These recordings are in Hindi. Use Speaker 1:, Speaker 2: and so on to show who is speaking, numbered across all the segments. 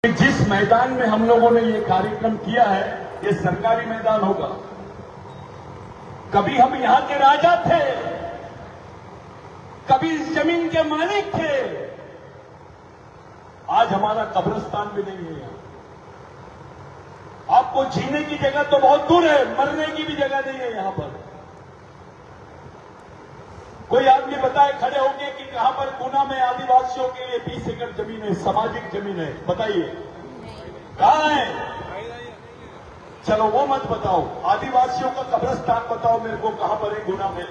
Speaker 1: जिस मैदान में हम लोगों ने ये कार्यक्रम किया है, ये सरकारी मैदान होगा। कभी हम यहां के राजा थे, कभी इस जमीन के मालिक थे। आज हमारा कब्रिस्तान भी नहीं है यहां। आपको जीने की जगह तो बहुत दूर है, मरने की भी जगह नहीं है यहां पर। कोई आदमी बताए खड़े होके कि कहां पर गुना में आदिवासियों के लिए 20 एकड़ जमीन है, सामाजिक जमीन है, बताइए कहां है? चलो वो मत बताओ, आदिवासियों का कब्रिस्तान बताओ मेरे को, कहां पर है गुना में?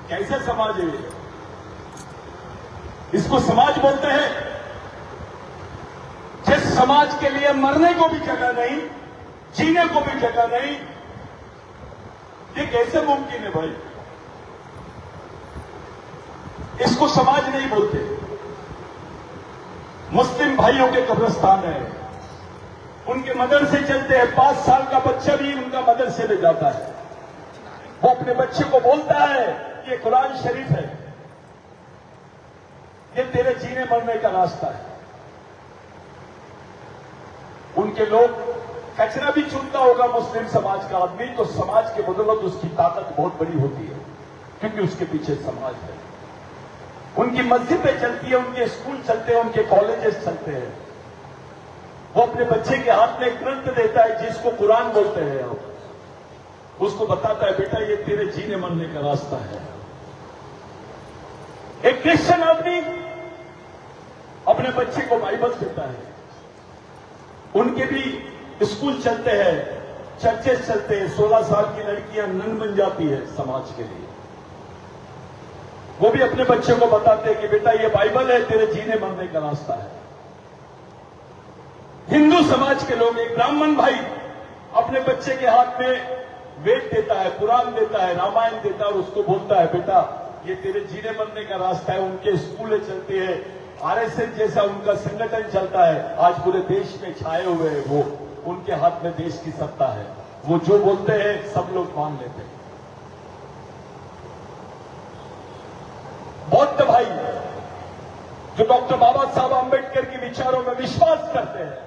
Speaker 1: कैसे समाज है ये? इसको समाज बोलते हैं? जिस समाज के लिए मरने को भी जगह नहीं, जीने को भी जगह नहीं, ये कैसे मुमकिन है भाई? इसको समाज नहीं बोलते। मुस्लिम भाइयों के कब्रिस्तान है, उनके मदरसे चलते हैं, 5 साल का बच्चा भी उनका मदरसे में जाता है। वो अपने बच्चे को बोलता है ये कुरान शरीफ है, ये तेरे जीने मरने का रास्ता है। उनके लोग कचरा भी चुनता होगा मुस्लिम समाज का आदमी, तो समाज के बदौलत उसकी ताकत बहुत बड़ी होती है, क्योंकि उसके पीछे समाज है। उनकी मस्जिदें चलती है, उनके स्कूल चलते हैं, उनके कॉलेजेस चलते हैं। वो अपने बच्चे के हाथ में ग्रंथ देता है जिसको कुरान बोलते हैं आप, उसको बताता है बेटा ये तेरे जीने मरने का रास्ता है। एक क्रिश्चियन आदमी अपने बच्चे को बाइबल देता है। उनके भी स्कूल चलते हैं, चर्चेस चलते हैं। 16 साल की लड़कियां नन बन जाती है समाज के लिए। वो भी अपने बच्चे को बताते हैं कि बेटा ये बाइबल है, तेरे जीने मरने का रास्ता है। हिंदू समाज के लोग, एक ब्राह्मण भाई अपने बच्चे के हाथ में वेद देता है, कुरान देता है, रामायण देता है और उसको बोलता है बेटा ये तेरे जीने मरने का रास्ता है। उनके स्कूलें चलते हैं, आरएसएस जैसा उनका संगठन चलता है, आज पूरे देश में छाए हुए हैं। वो उनके हाथ में देश की सत्ता है, वो जो बोलते हैं सब लोग मान लेते हैं। बौद्ध भाई जो डॉक्टर बाबा साहब आंबेडकर के विचारों में विश्वास करते हैं,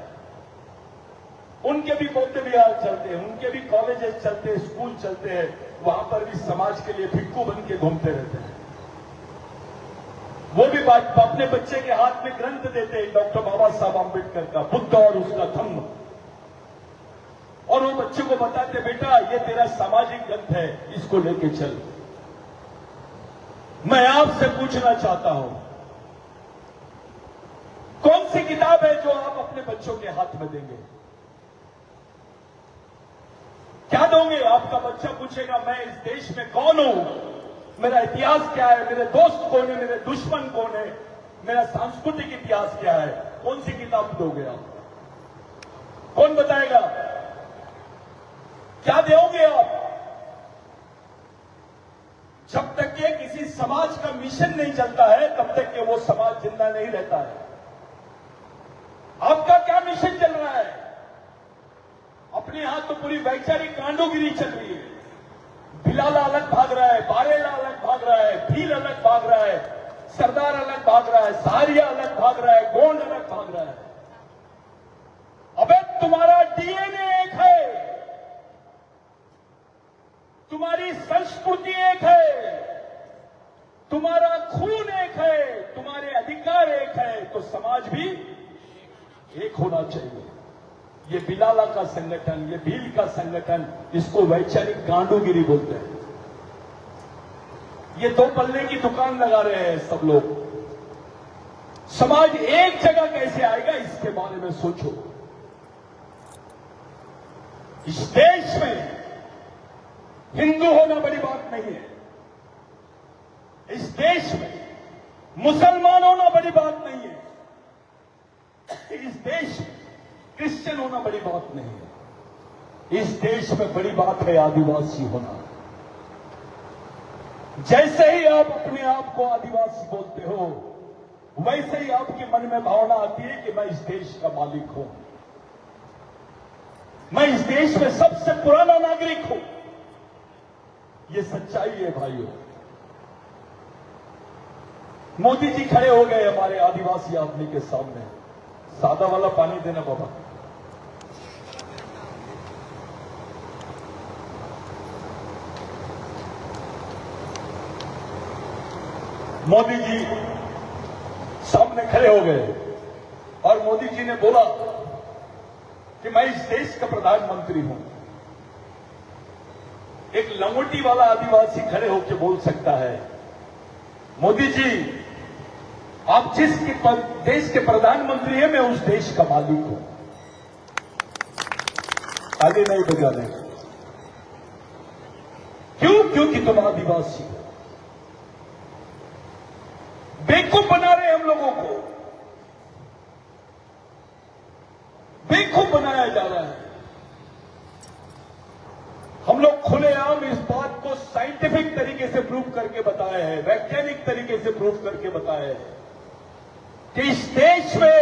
Speaker 1: उनके भी बौद्ध विहार चलते हैं, उनके भी कॉलेजेस चलते हैं, स्कूल चलते हैं। वहां पर भी समाज के लिए भिक्खू बन के घूमते रहते हैं। वो भी अपने बच्चे के हाथ में ग्रंथ देते हैं डॉक्टर बाबा साहब आंबेडकर का, बुद्ध और उसका धम्म, और वो बच्चे को बताते बेटा ये तेरा सामाजिक ग्रंथ है, इसको लेके चल। मैं आपसे पूछना चाहता हूं, कौन सी किताब है जो आप अपने बच्चों के हाथ में देंगे? क्या दोगे? आपका बच्चा पूछेगा मैं इस देश में कौन हूं, मेरा इतिहास क्या है, मेरे दोस्त कौन है, मेरे दुश्मन कौन है, मेरा सांस्कृतिक इतिहास क्या है? कौन सी किताब दोगे आप? कौन बताएगा? क्या दोगे आप? जब तक के किसी समाज का मिशन नहीं चलता है तब तक के वो समाज जिंदा नहीं रहता है। आपका क्या मिशन चल रहा है? अपने यहां तो पूरी वैचारिक कांडोगिरी चल रही है। भिलाला अलग भाग रहा है, बारेला अलग भाग रहा है, भील अलग भाग रहा है, सरदार अलग भाग रहा है, सहारिया अलग भाग रहा है, गोंड अलग भाग रहा है। अबे तुम्हारा डीएनए एक है, तुम्हारी संस्कृति एक है, तुम्हारा खून एक है, तुम्हारे अधिकार एक है, तो समाज भी एक होना चाहिए। ये बिलाला का संगठन, ये भील का संगठन, इसको वैचारिक गांडूगिरी बोलते हैं। ये 2 पल्ले की दुकान लगा रहे हैं सब लोग। समाज एक जगह कैसे आएगा इसके बारे में सोचो। इस देश में हिंदू होना बड़ी बात नहीं है, इस देश में मुसलमान होना बड़ी बात नहीं है, इस देश में क्रिश्चियन होना बड़ी बात नहीं है। इस देश में बड़ी बात है आदिवासी होना। जैसे ही आप अपने आप को आदिवासी बोलते हो, वैसे ही आपके मन में भावना आती है कि मैं इस देश का मालिक हूं, मैं इस देश में सबसे पुराना नागरिक हूं। ये सच्चाई है भाइयों। मोदी जी खड़े हो गए हमारे आदिवासी आदमी के सामने, सादा वाला पानी देना बाबा। मोदी जी सामने खड़े हो गए और मोदी जी ने बोला कि मैं इस देश का प्रधानमंत्री हूं। एक लंगोटी वाला आदिवासी खड़े होकर बोल सकता है, मोदी जी आप जिस देश के प्रधानमंत्री हैं, मैं उस देश का मालिक हूं। ताली नहीं बजाने। क्यों? क्योंकि तुम आदिवासी हो। बेवकूफ बना रहे हम लोगों को, बेवकूफ बनाया जा रहा है। हम लोग खुलेआम इस बात को साइंटिफिक तरीके से प्रूव करके बताए हैं, वैज्ञानिक तरीके से प्रूव करके बताए हैं कि इस देश में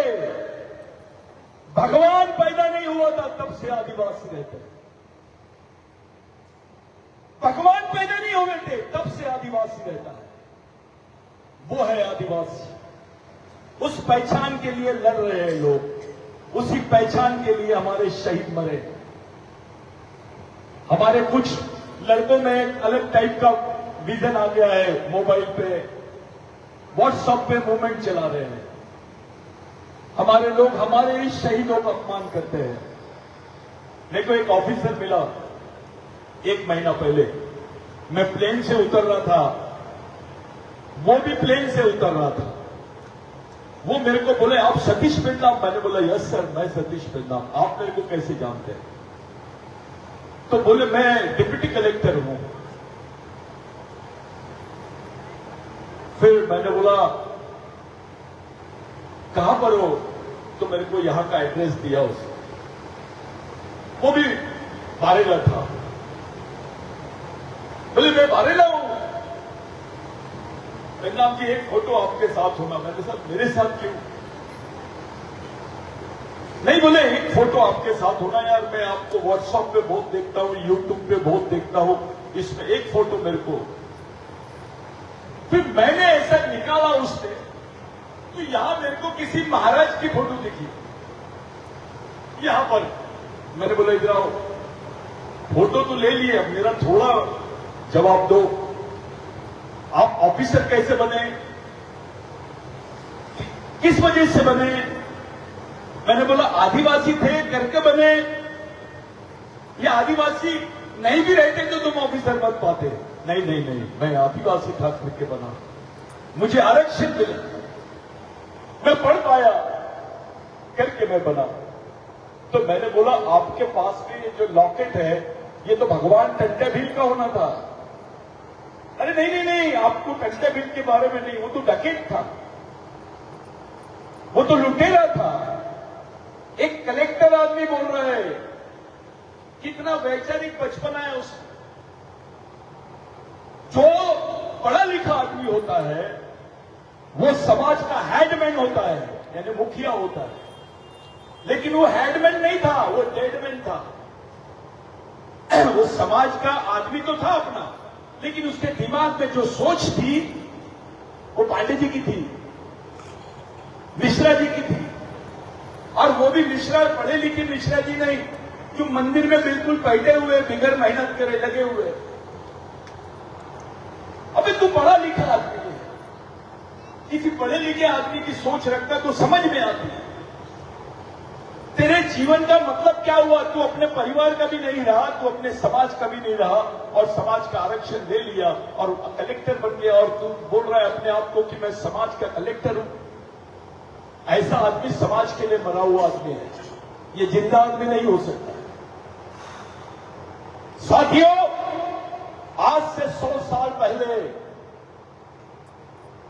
Speaker 1: भगवान पैदा नहीं हुआ था तब से आदिवासी रहते हैं। भगवान पैदा नहीं हुए थे तब से आदिवासी रहता है। वो है आदिवासी। उस पहचान के लिए लड़ रहे हैं लोग, उसी पहचान के लिए हमारे शहीद मरे। हमारे कुछ लड़कों में एक अलग टाइप का विजन आ गया है, मोबाइल पे व्हाट्सएप पे मूवमेंट चला रहे हैं। हमारे लोग हमारे इस शहीदों का अपमान करते हैं। मेरे को एक ऑफिसर मिला 1 महीना पहले, मैं प्लेन से उतर रहा था, वो भी प्लेन से उतर रहा था। वो मेरे को बोले आप सतीश बिरला? मैंने बोला यस सर, मैं सतीश बिरला। आप मेरे को कैसे जानते हैं? तो बोले मैं डिप्टी कलेक्टर हूं। फिर मैंने बोला कहां पर हो? तो मेरे को यहां का एड्रेस दिया उसने। वो भी बारेला था। बोले मैं बारेला हूं। नाम जी एक फोटो आपके साथ होना। मैंने कहा मेरे साथ क्यों? नहीं, बोले एक फोटो आपके साथ होना यार, मैं आपको व्हाट्सएप पे बहुत देखता हूं, यूट्यूब पे बहुत देखता हूं, इसमें एक फोटो मेरे को। फिर मैंने ऐसा निकाला उससे, तो यहां मेरे को किसी महाराज की फोटो दिखी यहां पर। मैंने बोला इधर आओ, फोटो तो ले लिए, अब मेरा थोड़ा जवाब दो। आप ऑफिसर कैसे बने? किस वजह से बने? मैंने बोला आदिवासी थे करके बने, या आदिवासी नहीं भी रहते तो तुम ऑफिसर बन पाते? नहीं नहीं नहीं, मैं आदिवासी था करके बना, मुझे आरक्षण मिला, मैं पढ़ पाया करके मैं बना। तो मैंने बोला आपके पास में ये जो लॉकेट है, ये तो भगवान टंटे भील का होना था। अरे नहीं नहीं नहीं, आपको टंटे भील के बारे में नहीं, वो तो डकैत था, वो तो लुटेरा था। एक कलेक्टर आदमी बोल रहा है, कितना वैचारिक बचपना है उसमें। जो पढ़ा लिखा आदमी होता है वो समाज का हेडमैन होता है, यानी मुखिया होता है। लेकिन वो हेडमैन नहीं था, वो डेडमैन था। वो समाज का आदमी तो था अपना, लेकिन उसके दिमाग में जो सोच थी वो पांडे जी की थी, मिश्रा जी की थी। और वो भी मिश्रा, पढ़े लिखे मिश्रा जी नहीं, जो मंदिर में बिल्कुल बैठे हुए, बिगर मेहनत करे लगे हुए। अबे तू पढ़ा लिखा आदमी है, किसी पढ़े लिखे आदमी की सोच रखता तो समझ में आती है। तेरे जीवन का मतलब क्या हुआ? तू अपने परिवार का भी नहीं रहा, तू अपने समाज का भी नहीं रहा, और समाज का आरक्षण ले लिया और कलेक्टर बन गया, और तू बोल रहा है अपने आप को कि मैं समाज का कलेक्टर हूं। ऐसा आदमी समाज के लिए मरा हुआ आदमी है, ये जिंदा आदमी नहीं हो सकता। साथियों, आज से 100 साल पहले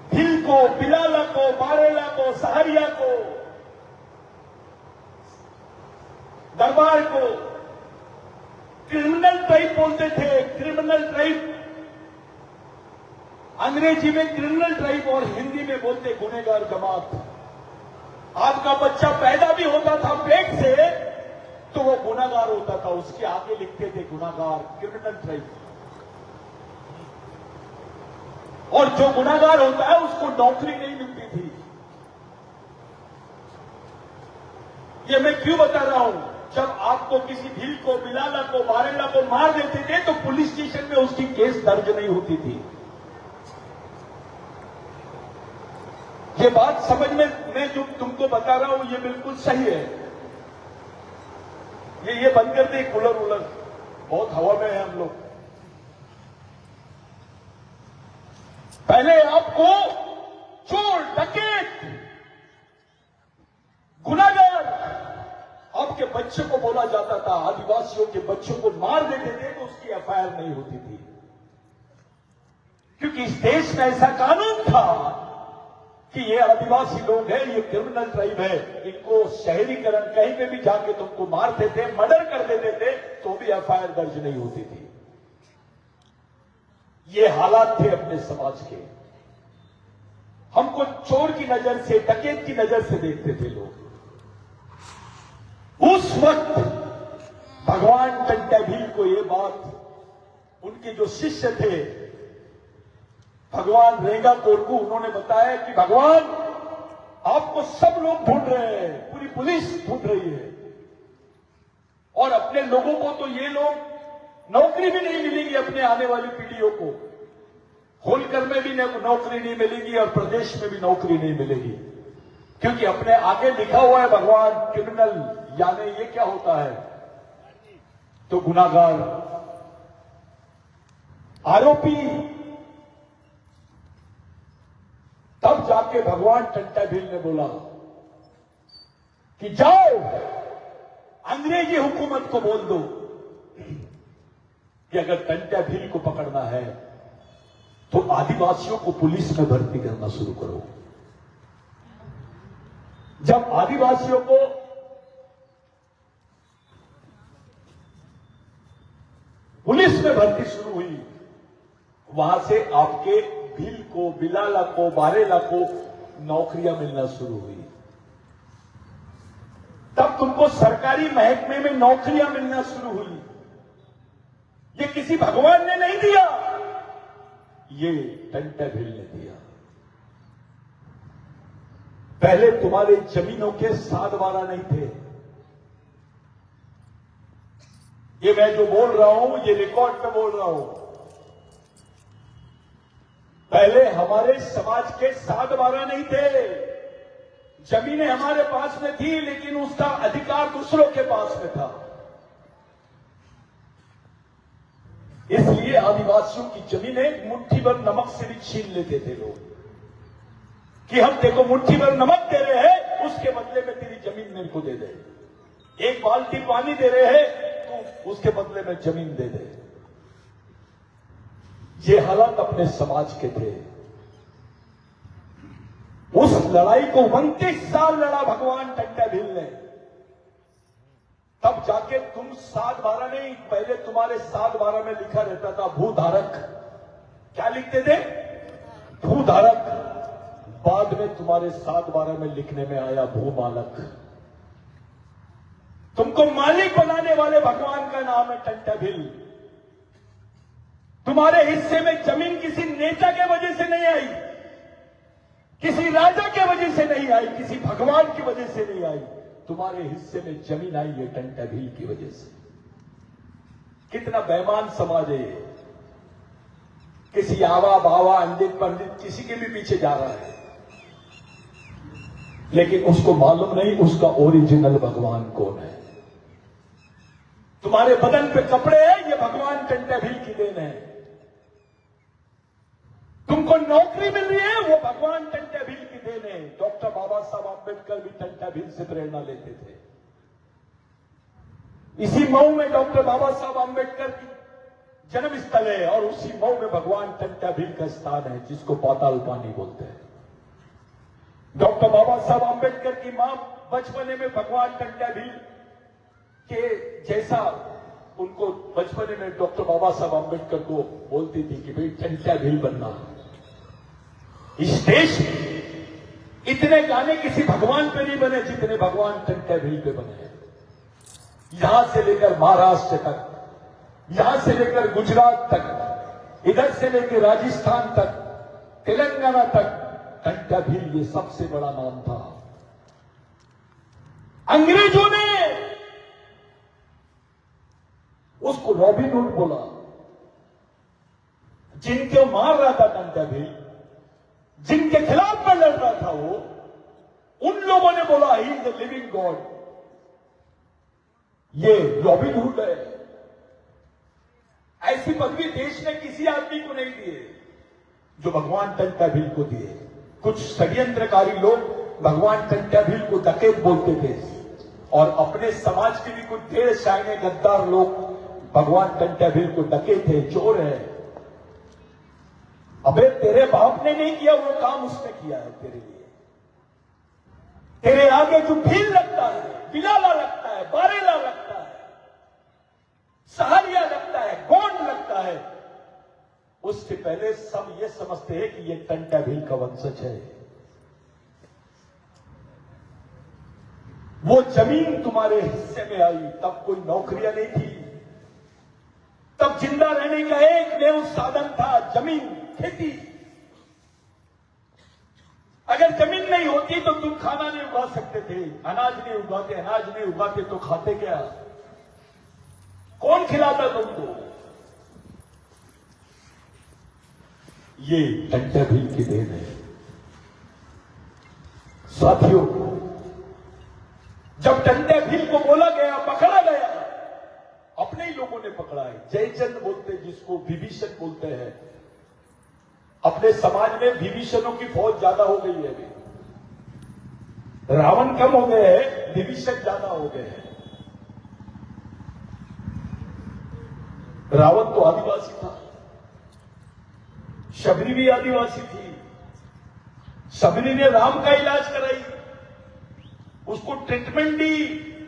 Speaker 1: भिल को, बिलाला को, बारेला को, सहारिया को, दरबार को क्रिमिनल ट्राइब बोलते थे। क्रिमिनल ट्राइब, अंग्रेजी में क्रिमिनल ट्राइब और हिंदी में बोलते गुनहगार जमात। आपका बच्चा पैदा भी होता था पेट से तो वो गुनाहगार होता था, उसके आगे लिखते थे गुनाहगार, क्रिमिनल ट्राइब। और जो गुनाहगार होता है उसको नौकरी नहीं मिलती थी। ये मैं क्यों बता रहा हूं? जब आपको किसी भील को, बिलाला को, बारेला को मार देते थे तो पुलिस स्टेशन में उसकी केस दर्ज नहीं होती थी। ये बात समझ में मैं जो तुमको बता रहा हूं ये बिल्कुल सही है। ये बंद कर दे कूलर वूलर, बहुत हवा में है हम लोग। पहले आपको चोर, डकैत, गुनाहगार, आपके बच्चे को बोला जाता था, आदिवासियों के बच्चों को मार देते थे तो उसकी एफआईआर नहीं होती थी, क्योंकि इस देश में ऐसा कानून था कि ये आदिवासी लोग हैं, ये क्रिमिनल ट्राइब है, इनको शहरीकरण कहीं पे भी जाके तुमको मारते थे, मर्डर कर देते थे तो भी एफआईआर दर्ज नहीं होती थी। ये हालात थे अपने समाज के। हमको चोर की नजर से, डकैत की नजर से देखते थे लोग। उस वक्त भगवान टंट्या भील को ये बात उनके जो शिष्य थे भगवान रेंगा कोरकू, उन्होंने बताया कि भगवान आपको सब लोग ढूंढ रहे हैं, पूरी पुलिस ढूंढ रही है, और अपने लोगों को तो ये लोग नौकरी भी नहीं मिलेगी, अपने आने वाली पीढ़ियों को होलकर में भी नौकरी नहीं मिलेगी और प्रदेश में भी नौकरी नहीं मिलेगी, क्योंकि अपने आगे लिखा हुआ है भगवान क्रिमिनल, यानी ये क्या होता है तो गुनाहगार, आरोपी। तब जाके भगवान टंट्या भील ने बोला कि जाओ अंग्रेजी हुकूमत को बोल दो कि अगर टंट्या भील को पकड़ना है तो आदिवासियों को पुलिस में भर्ती करना शुरू करो। जब आदिवासियों को पुलिस में भर्ती शुरू हुई, वहां से आपके भील को, बिलाला को, बारेला को नौकरियां मिलना शुरू हुई। तब तुमको सरकारी महकमे में नौकरियां मिलना शुरू हुई। ये किसी भगवान ने नहीं दिया, ये टंट्या भील ने दिया। पहले तुम्हारे जमीनों के साधवारा नहीं थे। ये मैं जो बोल रहा हूं ये रिकॉर्ड पे बोल रहा हूं। पहले हमारे समाज के साधवारा नहीं थे, जमीनें हमारे पास में थी लेकिन उसका अधिकार दूसरों के पास में था। इसलिए आदिवासियों की जमीनें मुट्ठी भर नमक से भी छीन लेते थे लोग कि हम देखो मुट्ठी भर नमक दे रहे हैं, उसके बदले में तेरी जमीन मेरे को दे दे। एक बाल्टी पानी दे रहे हैं तो उसके बदले में जमीन दे दे। ये हालात अपने समाज के थे। उस लड़ाई को 29 साल लड़ा भगवान टंट्या भील ने। तब जाके तुम साधवारा नहीं, पहले तुम्हारे साधवारा में लिखा रहता था भूधारक। क्या लिखते थे? भूधारक। बाद में तुम्हारे साधवारा में लिखने में आया भूमालक। तुमको मालिक बनाने वाले भगवान का नाम है टंट्या भील। तुम्हारे हिस्से में जमीन किसी नेता के वजह से नहीं आई, किसी राजा के वजह से नहीं आई, किसी भगवान की वजह से नहीं आई। तुम्हारे हिस्से में जमीन आई है टंट्या भील की वजह से। कितना बेईमान समाज है ये। किसी आवा बावा अंडित पंडित किसी के भी पीछे जा रहा है, लेकिन उसको मालूम नहीं उसका ओरिजिनल भगवान कौन है। तुम्हारे बदन पे कपड़े हैं, ये भगवान टंट्या भील की देन है। तुमको नौकरी मिल रही है, वो भगवान टंट्या भील की देन है। डॉक्टर बाबा साहब आंबेडकर भी टंट्या भील से प्रेरणा लेते थे। इसी मऊ में डॉक्टर बाबा साहब आंबेडकर की जन्म स्थल है और उसी मऊ में भगवान टंट्या भील का स्थान है, जिसको पाताल पानी बोलते हैं। डॉक्टर बाबा साहब आंबेडकर की मां बचपने में भगवान टंट्या भील के जैसा उनको बचपने में डॉक्टर बाबा साहब आंबेडकर को बोलती थी कि भाई टंट्या भील बनना। इस देश में इतने गाने किसी भगवान पे नहीं बने जितने भगवान टंट्या भील पे बने हैं। यहां से लेकर महाराष्ट्र तक, यहां से लेकर गुजरात तक, इधर से लेकर राजस्थान तक, तेलंगाना तक, टंट्या भील ये सबसे बड़ा नाम था। अंग्रेजों ने उसको रॉबिन हुड बोला। जिनके मार रहा था टंटा भील, जिनके खिलाफ में लड़ रहा था वो, उन लोगों ने बोला he is the living God, ये रॉबिन हुड है। ऐसी पदवी देश ने किसी आदमी को नहीं दिए जो भगवान टंटा भील को दिए। कुछ षड्यंत्रकारी लोग भगवान टंटा भील को डकैत बोलते थे और अपने समाज के भी कुछ ढेर शायने गद्दार लोग भगवान टंटा भील को डकैत थे, चोर है। अबे तेरे बाप ने नहीं किया वो काम, उसने किया है तेरे लिए। तेरे आगे जो भील लगता है, बिलाला लगता है, बारेला लगता है, सहारिया लगता है, गोंड लगता है, उससे पहले सब ये समझते हैं कि ये टंटा भील का वंशज है। वो जमीन तुम्हारे हिस्से में आई तब कोई नौकरियां नहीं थी, तब जिंदा रहने का एकमेव साधन था जमीन, खेती। अगर जमीन नहीं होती तो तुम खाना नहीं उगा सकते थे, अनाज नहीं उगाते, अनाज नहीं उगाते तो खाते क्या? कौन खिलाता तुमको? ये टंटा भील की देन है। साथियों, जब टंटा भील को बोला गया, पकड़ा गया, अपने ही लोगों ने पकड़ा है। जयचंद बोलते जिसको, विभीषण बोलते हैं। अपने समाज में विभीषणों की फौज ज्यादा हो गई है अभी। रावण कम हो गए हैं, विभीषण ज्यादा हो गए हैं। रावण तो आदिवासी था, शबरी भी आदिवासी थी। शबरी ने राम का इलाज कराई, उसको ट्रीटमेंट दी।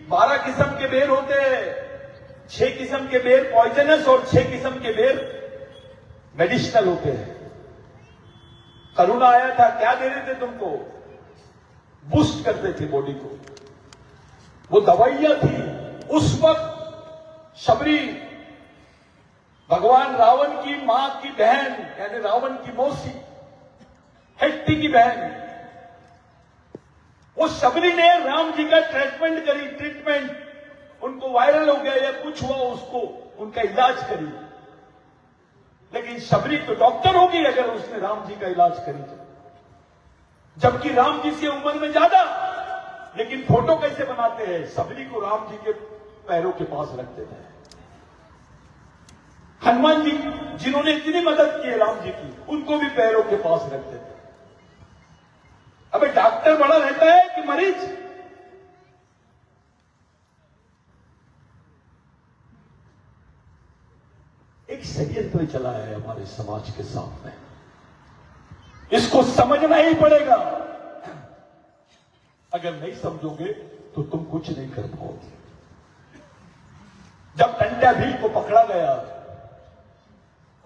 Speaker 1: 12 किस्म के बेर होते हैं, 6 किस्म के बेर पॉइजनस और 6 किस्म के बेर मेडिसिनल होते हैं। कोरोना आया था, क्या दे रहे थे तुमको? बूस्ट करते थे बॉडी को, वो दवाइयां थी। उस वक्त शबरी भगवान रावण की मां की बहन, यानी रावण की मौसी, हेट्टी की बहन, वो शबरी ने राम जी का ट्रीटमेंट करी। ट्रीटमेंट उनको वायरल हो गया या कुछ हुआ, उसको उनका इलाज करी। लेकिन शबरी तो डॉक्टर होगी अगर उसने राम जी का इलाज करी तो, जबकि राम जी से उम्र में ज्यादा। लेकिन फोटो कैसे बनाते हैं? शबरी को राम जी के पैरों के पास रखते थे। हनुमान जी जिन्होंने इतनी मदद की है राम जी की, उनको भी पैरों के पास रखते थे। अबे डॉक्टर बड़ा रहता है कि मरीज? एक षड्यंत्र चला है हमारे समाज के सामने, इसको समझना ही पड़ेगा। अगर नहीं समझोगे तो तुम कुछ नहीं कर पाओगे। जब टंटा भील को पकड़ा गया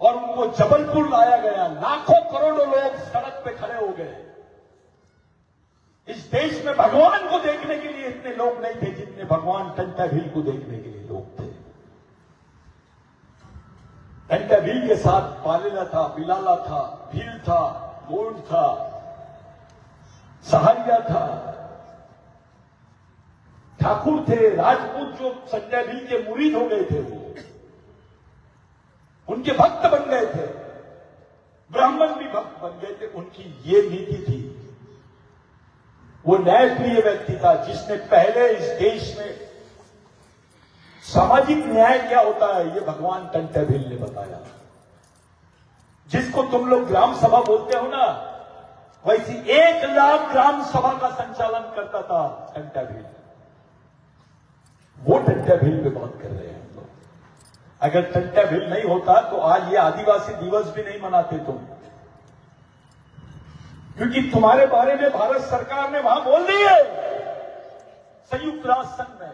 Speaker 1: और उनको जबलपुर लाया गया, लाखों करोड़ों लोग सड़क पे खड़े हो गए। इस देश में भगवान को देखने के लिए इतने लोग नहीं थे जितने भगवान टंटा भील को देखने के लिए लोग थे। टंटा भील के साथ पालेला था, बिलाला था, भील था, गोंड था, सहारिया था, ठाकुर थे, राजपूत जो टंटा भील के मुरीद हो गए थे, वो उनके भक्त बन गए थे। ब्राह्मण भी भक्त बन गए थे। उनकी ये नीति थी। वो न्यायप्रिय व्यक्ति था जिसने पहले इस देश में सामाजिक न्याय क्या होता है ये भगवान टंटा भील ने बताया। जिसको तुम लोग ग्राम सभा बोलते हो ना, वैसी 1 लाख ग्राम सभा का संचालन करता था टंटा भील। वो टंटा भील पे बात कर रहे हैं हम लोग। अगर टंटा भील नहीं होता तो आज ये आदिवासी दिवस भी नहीं मनाते तुम, क्योंकि तुम्हारे बारे में भारत सरकार ने वहां बोल दी है संयुक्त राष्ट्र संघ में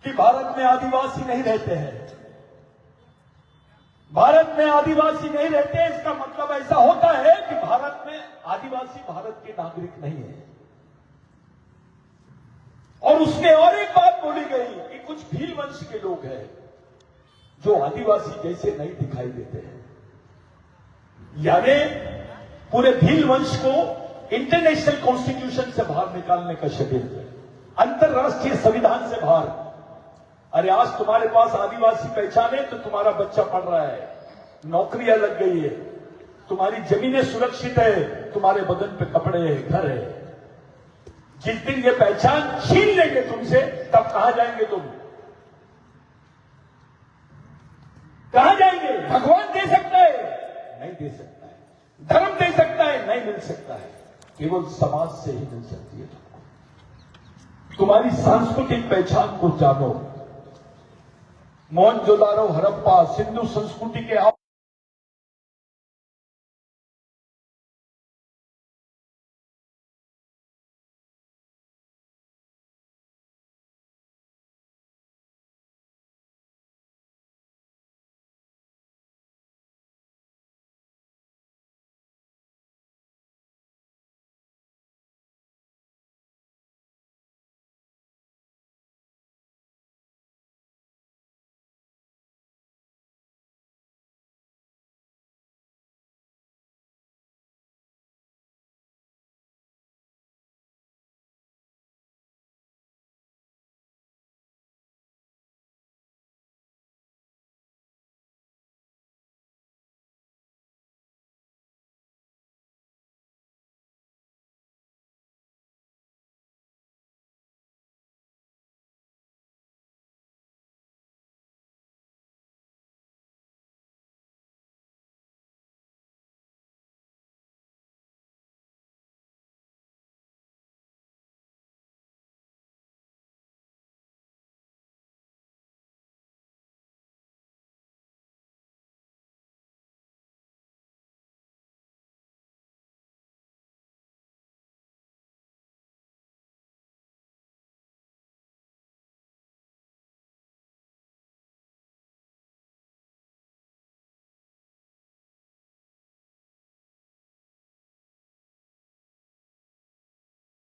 Speaker 1: कि भारत में आदिवासी नहीं रहते हैं। भारत में आदिवासी नहीं रहते, इसका मतलब ऐसा होता है कि भारत में आदिवासी भारत के नागरिक नहीं है। और उसमें और एक बात बोली गई कि कुछ भील वंश के लोग हैं जो आदिवासी जैसे नहीं दिखाई देते हैं। यानी पूरे भील वंश को इंटरनेशनल कॉन्स्टिट्यूशन से बाहर निकालने का षड्यंत्र है। अंतरराष्ट्रीय संविधान से बाहर। अरे आज तुम्हारे पास आदिवासी पहचान है तो तुम्हारा बच्चा पढ़ रहा है, नौकरियां लग गई है, तुम्हारी जमीनें सुरक्षित है, तुम्हारे बदन पे कपड़े है, घर है। जिस दिन ये पहचान छीन लेंगे तुमसे, तब कहां जाएंगे तुम? कहां जाएंगे? भगवान दे सकता है? नहीं दे सकता है। धर्म दे सकता है? नहीं मिल सकता है। केवल समाज से ही मिल सकती है तुमको। तुम्हारी सांस्कृतिक पहचान को जानो। मोहनजोदारो, हड़प्पा, सिंधु संस्कृति के